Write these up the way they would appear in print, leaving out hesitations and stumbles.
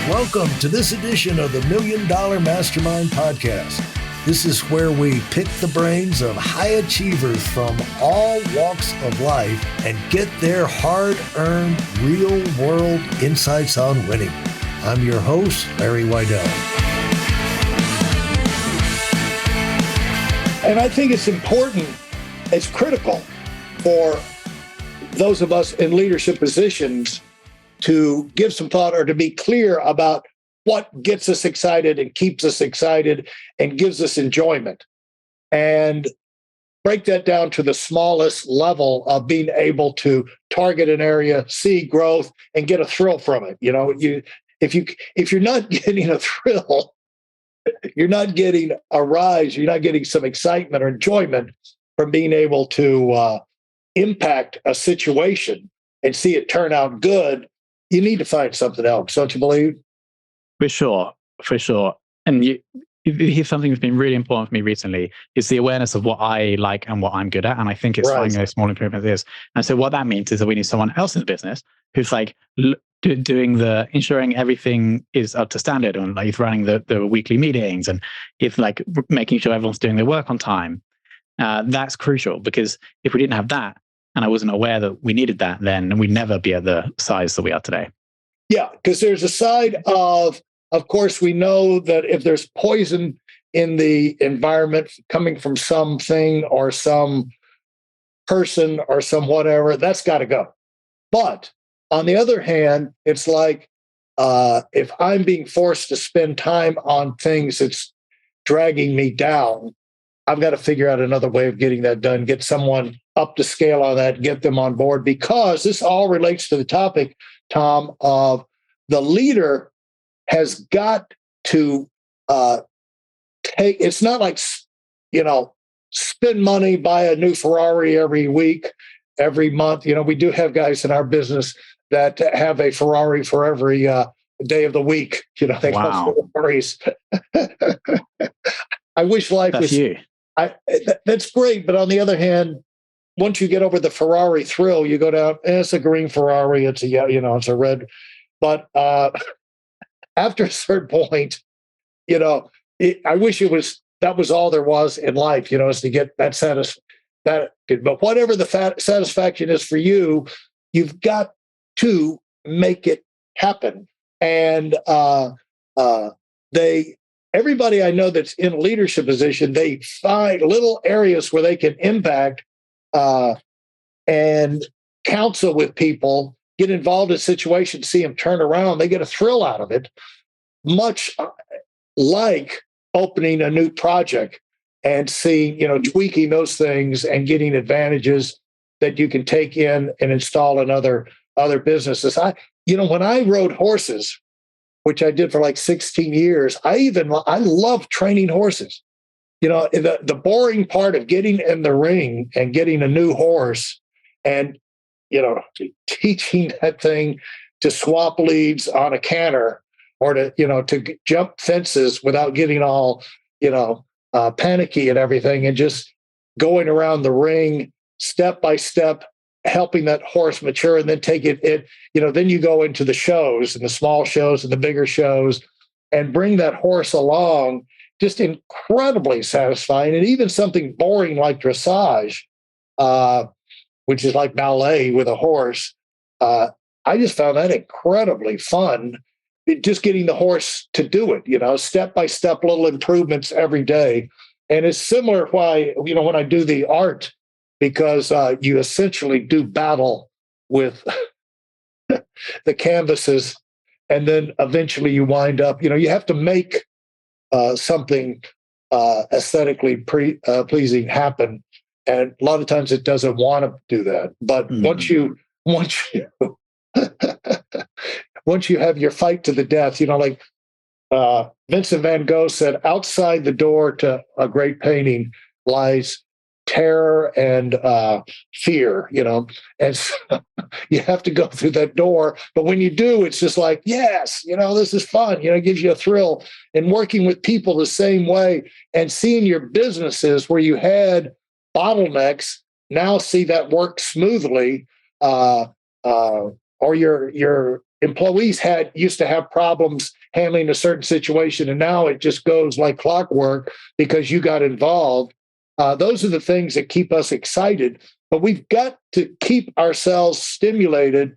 Welcome to this edition of the Million Dollar Mastermind podcast. This is where we pick the brains of high achievers from all walks of life and get their hard-earned, real-world insights on winning. I'm your host, Larry Weidel. And I think it's important, it's critical for those of us in leadership positions to give some thought or to be clear about what gets us excited and keeps us excited and gives us enjoyment. And break that down to the smallest level of being able to target an area, see growth, and get a thrill from it. You know, if you're not getting a thrill, you're not getting a rise, you're not getting some excitement or enjoyment from being able to impact a situation and see it turn out good, you need to find something else, don't you believe? For sure. And here's something that's been really important for me recently is the awareness of what I like and what I'm good at. And I think it's finding those small improvements is. And so what that means is that we need someone else in the business who's like doing the ensuring everything is up to standard and like running the weekly meetings and if like making sure everyone's doing their work on time. That's crucial because if we didn't have that and I wasn't aware that we needed that, then we'd never be at the size that we are today. Yeah, because there's a side of course, we know that if there's poison in the environment coming from something or some person or some whatever, that's got to go. But on the other hand, it's like if I'm being forced to spend time on things that's dragging me down, I've got to figure out another way of getting that done, get someone up to scale on that, get them on board, because this all relates to the topic, Tom, of the leader has got to take, it's not like, spend money, buy a new Ferrari every week, every month. You know, we do have guys in our business that have a Ferrari for every day of the week. You know, they wow. have Ferraris. I wish life was you. That's great. But on the other hand, once you get over the Ferrari thrill, you go down, it's a green Ferrari, it's it's a red. But after a certain point, I wish that was all there was in life, is to get that but whatever the satisfaction is for you, you've got to make it happen. And everybody I know that's in a leadership position, they find little areas where they can impact and counsel with people, get involved in situations, see them turn around. They get a thrill out of it, much like opening a new project and seeing, tweaking those things and getting advantages that you can take in and install in other businesses. When I rode horses, which I did for like 16 years, I love training horses. The boring part of getting in the ring and getting a new horse and, teaching that thing to swap leads on a canter or to jump fences without getting all, panicky and everything, and just going around the ring step by step, helping that horse mature, and then take it, then you go into the shows and the small shows and the bigger shows and bring that horse along. Just incredibly satisfying. And even something boring like dressage, which is like ballet with a horse, I just found that incredibly fun. Just getting the horse to do it, step by step, little improvements every day. And it's similar why, when I do the art, because you essentially do battle with the canvases, and then eventually you wind up, you have to make something aesthetically pleasing happen, and a lot of times it doesn't want to do that. But once you once you have your fight to the death, like Vincent van Gogh said, outside the door to a great painting lies terror and fear, and so you have to go through that door. But when you do, it's just like, yes, this is fun. It gives you a thrill. And working with people the same way and seeing your businesses where you had bottlenecks now see that work smoothly, or your employees used to have problems handling a certain situation, and now it just goes like clockwork because you got involved. Those are the things that keep us excited, but we've got to keep ourselves stimulated.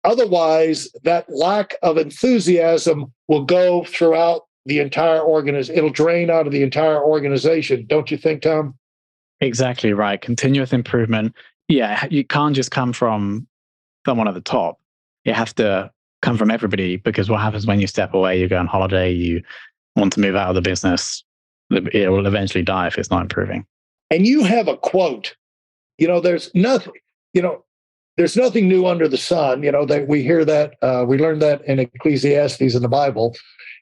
Otherwise, that lack of enthusiasm will go throughout the entire organization. It'll drain out of the entire organization. Don't you think, Tom? Exactly right. Continuous improvement. Yeah, you can't just come from someone at the top. It has to come from everybody, because what happens when you step away, you go on holiday, you want to move out of the business, it will eventually die if it's not improving. And you have a quote, there's nothing new under the sun. That we hear that, we learned that in Ecclesiastes in the Bible.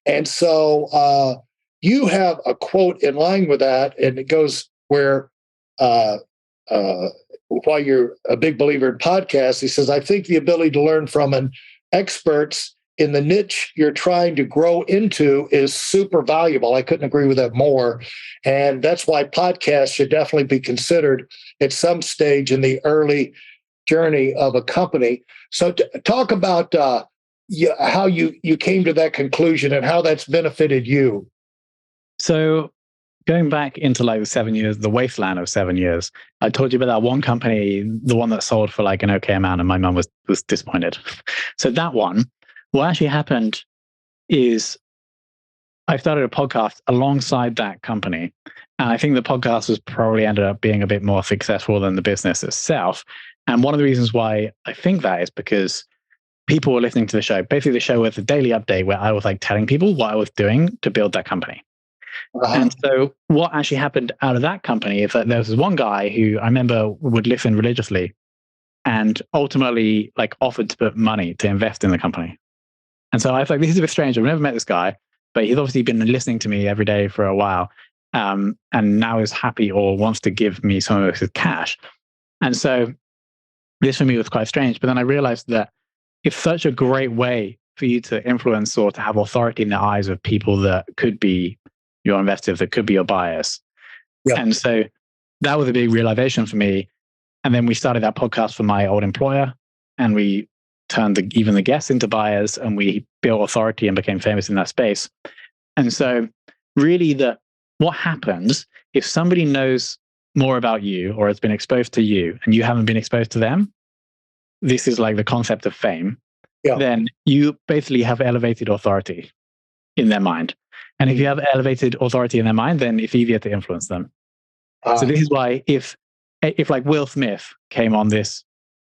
And so you have a quote in line with that, and it goes where, while you're a big believer in podcasts, he says, I think the ability to learn from an experts in the niche you're trying to grow into is super valuable. I couldn't agree with that more. And that's why podcasts should definitely be considered at some stage in the early journey of a company. So talk about how you came to that conclusion and how that's benefited you. So going back into like the 7 years, the wasteland of 7 years, I told you about that one company, the one that sold for like an okay amount, and my mum was disappointed. So that one, what actually happened is I started a podcast alongside that company. And I think the podcast was probably ended up being a bit more successful than the business itself. And one of the reasons why I think that is because people were listening to the show. Basically, the show was a daily update where I was like telling people what I was doing to build that company. And so what actually happened out of that company is that there was this one guy who I remember would listen religiously and ultimately like offered to put money to invest in the company. And so I was like, this is a bit strange. I've never met this guy, but he's obviously been listening to me every day for a while, and now is happy or wants to give me some of his cash. And so this for me was quite strange. But then I realized that it's such a great way for you to influence or to have authority in the eyes of people that could be your investors, that could be your buyers. Yeah. And so that was a big realization for me. And then we started that podcast for my old employer, and we turned even the guests into buyers, and we built authority and became famous in that space. And so really what happens if somebody knows more about you or has been exposed to you and you haven't been exposed to them, this is like the concept of fame, then you basically have elevated authority in their mind. And if you have elevated authority in their mind, then it's easier to influence them. So this is why if like Will Smith came on this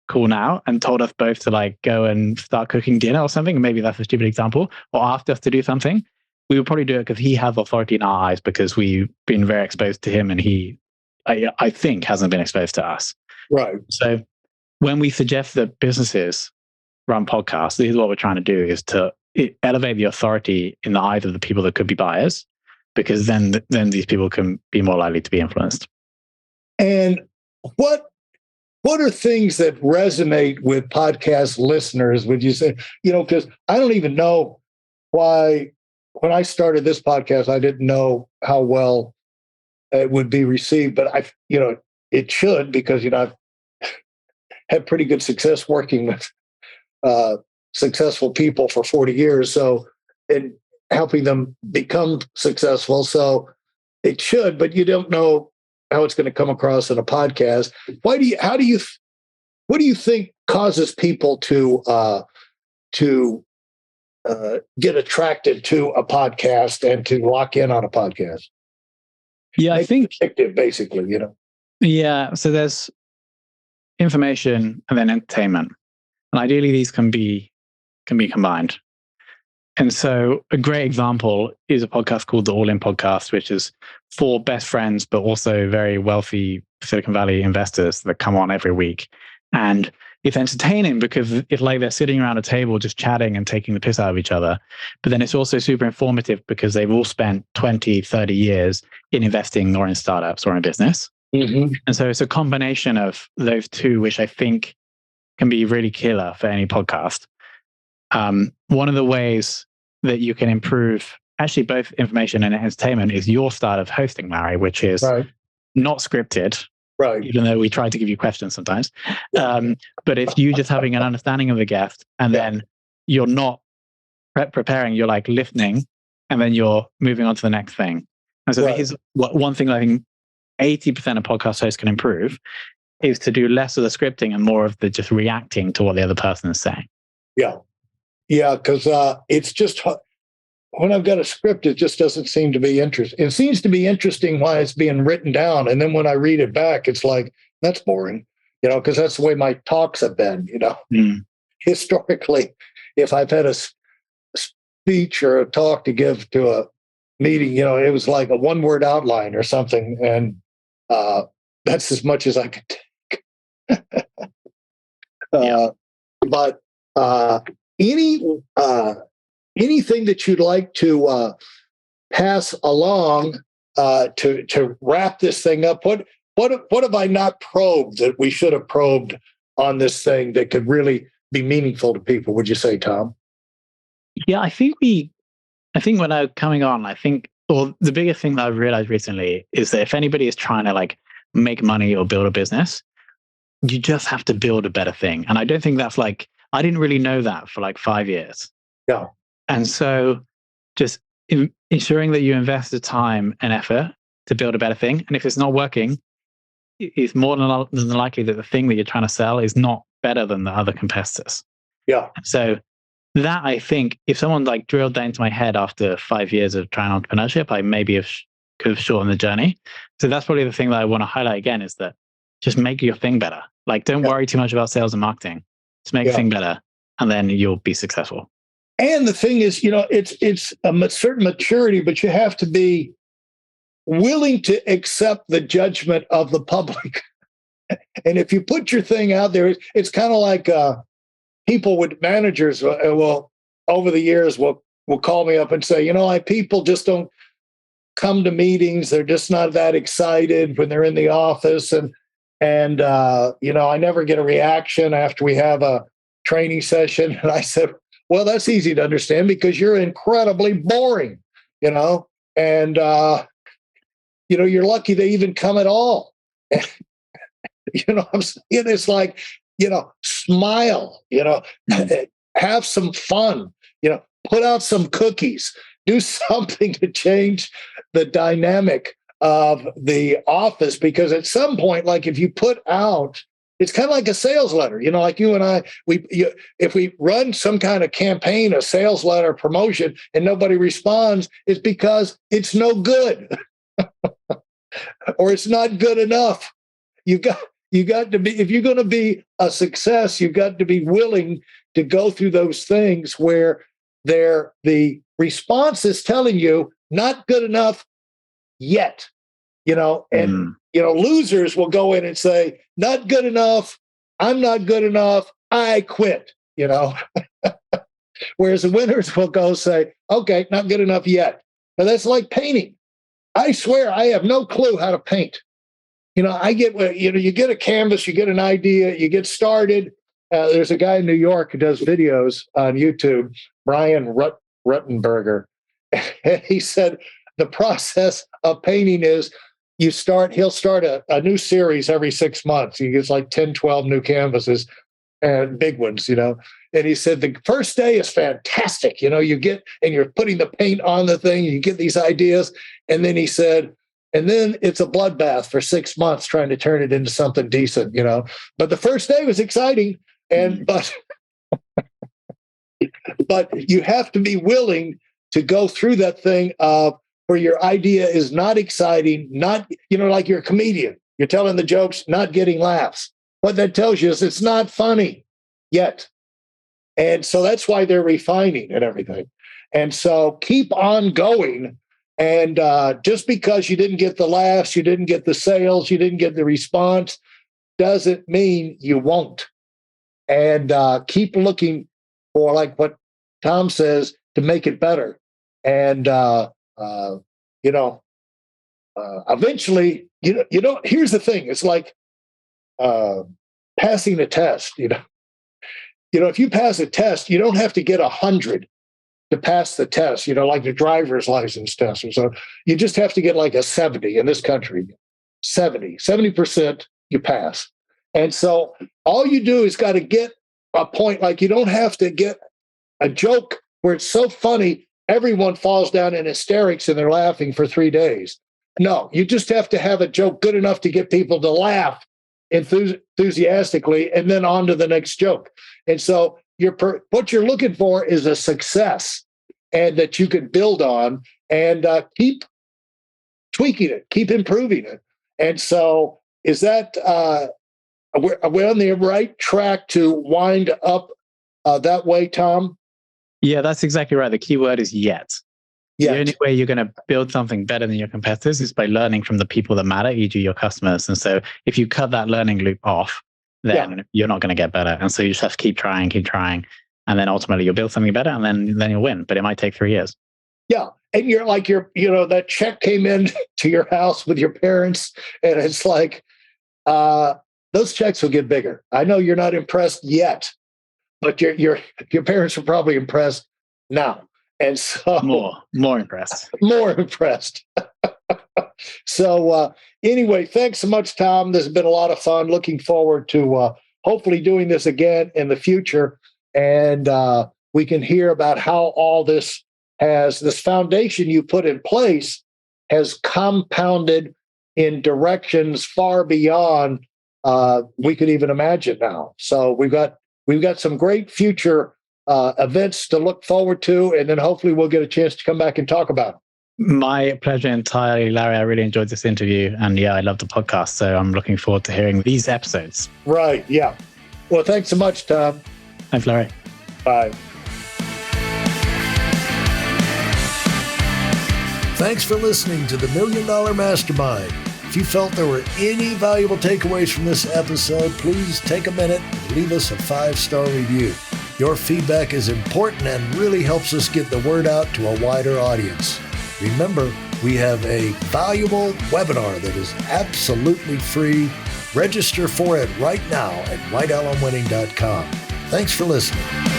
call now and told us both to like go and start cooking dinner or something, maybe that's a stupid example, or asked us to do something, we would probably do it because he has authority in our eyes, because we've been very exposed to him, and he, I think, hasn't been exposed to us. Right. So when we suggest that businesses run podcasts, this is what we're trying to do, is to elevate the authority in the eyes of the people that could be buyers, because then these people can be more likely to be influenced. And what are things that resonate with podcast listeners, would you say? Because I don't even know why, when I started this podcast, I didn't know how well it would be received, but it should, because, I've had pretty good success working with successful people for 40 years. So, and helping them become successful. So it should, but you don't know how it's going to come across in a podcast. What do you think causes people to get attracted to a podcast and to lock in on a podcast? Yeah, I think addictive, basically, Yeah. So there's information and then entertainment. And ideally these can be combined. And so a great example is a podcast called The All In Podcast, which is for best friends, but also very wealthy Silicon Valley investors that come on every week. And it's entertaining because it's like they're sitting around a table just chatting and taking the piss out of each other. But then it's also super informative because they've all spent 20, 30 years in investing or in startups or in business. Mm-hmm. And so it's a combination of those two, which I think can be really killer for any podcast. One of the ways that you can improve actually both information and entertainment is your style of hosting, Larry, which is not scripted, Right. Even though we try to give you questions sometimes. But it's you just having an understanding of the guest, and then you're not preparing, you're like listening, and then you're moving on to the next thing. And so here's one thing I think 80% of podcast hosts can improve is to do less of the scripting and more of the just reacting to what the other person is saying. Yeah. Yeah. Because it's just when I've got a script, it just doesn't seem to be interesting. It seems to be interesting while it's being written down. And then when I read it back, it's like, that's boring, because that's the way my talks have been, Historically, if I've had a speech or a talk to give to a meeting, it was like a one-word outline or something. And that's as much as I could take. But anything that you'd like to pass along to wrap this thing up? What have I not probed that we should have probed on this thing that could really be meaningful to people? Would you say, Tom? Yeah, I think when I was coming on, the biggest thing that I've realized recently is that if anybody is trying to like make money or build a business, you just have to build a better thing. And I don't think that's like, I didn't really know that for like 5 years. Yeah. And so just ensuring that you invest the time and effort to build a better thing. And if it's not working, it's more than likely that the thing that you're trying to sell is not better than the other competitors. Yeah. So that, I think, if someone like drilled that into my head after 5 years of trying entrepreneurship, I maybe could have shortened the journey. So that's probably the thing that I want to highlight again, is that just make your thing better. Like, don't worry too much about sales and marketing. Just make your thing better, and then you'll be successful. And the thing is, it's a certain maturity, but you have to be willing to accept the judgment of the public. And if you put your thing out there, it's kind of like people with managers will, over the years, will call me up and say, people just don't come to meetings. They're just not that excited when they're in the office. And I never get a reaction after we have a training session. And I said, well, that's easy to understand because you're incredibly boring, and, you're lucky they even come at all. I'm saying? It's like, smile, have some fun, put out some cookies, do something to change the dynamic of the office. Because at some point, like if you put out, it's kind of like a sales letter, like you and I, if we run some kind of campaign, a sales letter promotion, and nobody responds, it's because it's no good or it's not good enough. You got to be, if you're going to be a success, you've got to be willing to go through those things where the response is telling you not good enough yet, and losers will go in and say, not good enough, I'm not good enough, I quit, whereas the winners will go say, okay, not good enough yet. But that's like painting. I swear I have no clue how to paint. I get, you get a canvas, you get an idea, you get started. There's a guy in New York who does videos on YouTube, Brian Ruttenberger. And he said the process of painting is he'll start a new series every 6 months. He gets like 10, 12 new canvases and big ones, And he said the first day is fantastic. You get, and you're putting the paint on the thing, you get these ideas. And then he said, and then it's a bloodbath for 6 months trying to turn it into something decent, But the first day was exciting. But you have to be willing to go through that thing where your idea is not exciting, not, like you're a comedian, you're telling the jokes, not getting laughs. What that tells you is it's not funny yet. And so that's why they're refining and everything. And so keep on going. And just because you didn't get the laughs, you didn't get the sales, you didn't get the response, doesn't mean you won't. And keep looking for, like what Tom says, to make it better. And, eventually, here's the thing. It's like passing a test, if you pass a test, you don't have to get 100 to pass the test, like the driver's license test. So you just have to get like a 70 in this country, 70%. you pass. And so all you do is got to get a point. Like, you don't have to get a joke where it's so funny, everyone falls down in hysterics and they're laughing for 3 days. No, you just have to have a joke good enough to get people to laugh enthusiastically, and then on to the next joke. And so what you're looking for is a success, and that you can build on and keep tweaking it, keep improving it. And so is that, are we on the right track to wind up that way, Tom? Yeah, that's exactly right. The key word is yet. The only way you're going to build something better than your competitors is by learning from the people that matter, e.g. your customers. And so if you cut that learning loop off, then you're not going to get better. And so you just have to keep trying. And then ultimately you'll build something better, and then you'll win. But it might take 3 years. Yeah. And you're like, that check came in to your house with your parents, and it's like, those checks will get bigger. I know you're not impressed yet, but your parents are probably impressed now. And so more impressed. More impressed. So anyway, thanks so much, Tom. This has been a lot of fun. Looking forward to hopefully doing this again in the future. And we can hear about how all this foundation you put in place has compounded in directions far beyond we could even imagine now. So we've got some great future events to look forward to, and then hopefully we'll get a chance to come back and talk about them. My pleasure entirely, Larry. I really enjoyed this interview, and I love the podcast. So I'm looking forward to hearing these episodes. Right. Yeah. Well, thanks so much, Tom. Thanks, Larry. Bye. Thanks for listening to the Million Dollar Mastermind. If you felt there were any valuable takeaways from this episode, please take a minute and leave us a 5-star review. Your feedback is important and really helps us get the word out to a wider audience. Remember, we have a valuable webinar that is absolutely free. Register for it right now at weidelonwinning.com. Thanks for listening.